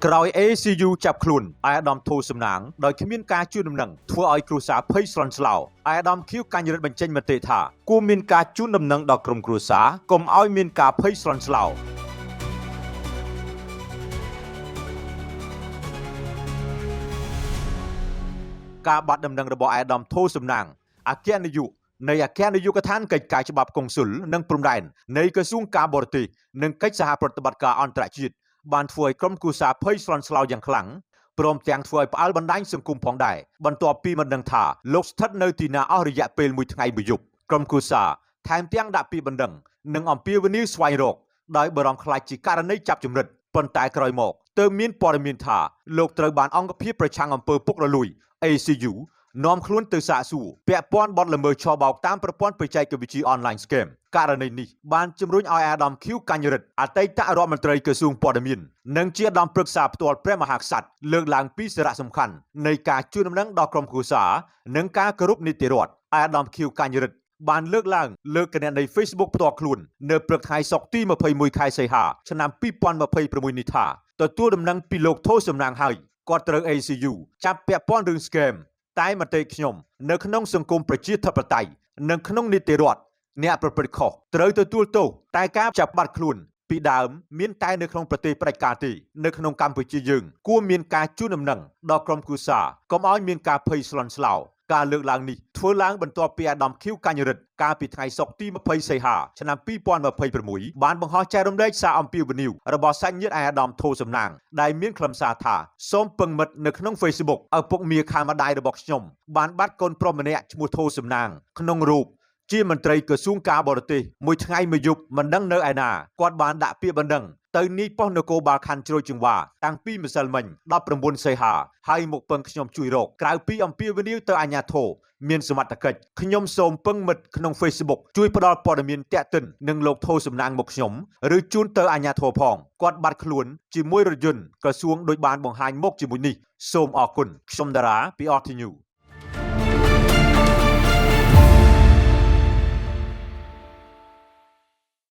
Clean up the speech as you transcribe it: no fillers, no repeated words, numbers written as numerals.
ក្រោយ ACU ចាប់ខ្លួនអាយដាមធូសំណាងដោយគ្មានការជួយដំណឹងធ្វើឲ្យគ្រួសារភ័យស្លន់ស្លោអាយដាមខៀវកញ្ញរិទ្ធបញ្ចេញមតិថាគួរមានការជូនដំណឹងដល់ក្រុមគ្រួសារកុំឲ្យមានការភ័យស្លន់ស្លោការបាត់ដំណឹងរបស់អាយដាមធូសំណាងអគ្គនាយកនៃអគ្គនាយកដ្ឋានកិច្ចការច្បាប់កុងស៊ុលនិងព្រំដែននៃក្រសួងការបរទេសនិងកិច្ចសហប្រតិបត្តិការអន្តរជាតិបានធ្វើឲ្យក្រុមគ្រួសារភ័យស្លន់ស្លោយ៉ាងខ្លាំងព្រមទាំងធ្វើឲ្យផ្អើលបណ្ដាញសង្គមផងដែរបន្ទាប់ពីមិនដឹងថាលោកស្ថិតនៅទីណាអស់រយៈពេល1ថ្ងៃ1យប់ក្រុមគ្រួសារថែមទាំងដាក់ពាក្យបណ្ដឹងនិងអំពាវនាវស្វែងរកដោយបារម្ភខ្លាចជាករណីចាប់ចម្រិតប៉ុន្តែក្រោយមកទើបមានព័ត៌មានថាលោកត្រូវបានអង្គភាពប្រឆាំងអំពើពុករលួយ ACU នាំខ្លួនទៅសាកសួរពាក់ព័ន្ធបទល្មើសឆបោកតាមប្រព័ន្ធបច្ចេកវិទ្យា online scam ករណីនេះបានជំរុញឲ្យអាដាមខៀវកញ្ញរិទ្ធអតីតរដ្ឋមន្ត្រីក្រសួងព័ត៌មាននិងជាឧត្តមប្រឹក្សាផ្ទាល់ព្រះមហាក្សត្រលើកឡើងពីសារៈសំខាន់នៃការជួយដំណឹងដល់ក្រុមគ្រួសារនិងការគោរពនីតិរដ្ឋអាដាមខៀវកញ្ញរិទ្ធបានលើកឡើងលើគណនី Facebook ផ្ទាល់ខ្លួននៅព្រឹកថ្ងៃសុក្រទី21ខែសីហាឆ្នាំ2026នេះថាទទួលដំណឹងពីលោកធូសំណាងហើយគាត់ត្រូវ ACU ចាប់ពាក់ព័ន្ធរឿង scam តែមតិខ្ញុំនៅក្នុងសង្គមប្រជាធិបតេយ្យនិងក្នុងនីតិរដ្ឋអ្នកប្រព្រឹត្តខុសត្រូវទទួលទោសតែការចាប់បាត់ខ្លួនពីដើមមានតែនៅក្នុងប្រទេសផ្ដាច់ការទេនៅក្នុងកម្ពុជាយើងគួរមានការជូនដំណឹងដល់ក្រុមគ្រួសារកុំឲ្យមានការភ័យស្លន់ស្លោការលើកឡើងនេះធ្វើឡើងបន្ទាប់ពីអាដាមខៀវកញ្ញរិទ្ធកាលពីថ្ងៃសុក្រទី20សីហាឆ្នាំ2026បានបង្ហោះចែករំលែកសារអំពាវនាវរបស់សាច់ញាតិអាដាមធូសំណាងដែលមានខ្លឹមសារថាសូមពឹងមិត្តនៅក្នុង Facebook ឪពុកមាខាងម្ដាយរបស់ខ្ញុំបានបាត់កូនប្រុសម្នាក់ឈ្មោះធូសំណាងក្នុងរូបជាមន្ត្រីក្រសួងការបរទេសមួយថ្ងៃមួយយប់មិនដឹងនៅឯណាគាត់បានដាក់ពាក្យបណ្ដឹងទៅនាយប៉ុស្តិ៍នគរបាលខណ្ឌជ្រោយចង្វាតាំងពីម្សិលមិញ19សីហាហើយមកពឹងខ្ញុំជួយរកក្រៅពីអំពាវនាវទៅអាជ្ញាធរមានសមត្ថកិច្ចខ្ញុំសូមពឹងមិត្តក្នុង Facebook ជួយផ្ដល់ព័ត៌មានតាក់ទិននឹងលោកធូសំណាងមកខ្ញុំឬជូនទៅអាជ្ញាធរផងគាត់បាត់ខ្លួនជាមួយរថយន្តក្រសួងដោយបានបង្ហាញមកជាមួយនេះសូមអរគុណខ្ញុំតារាពី RT News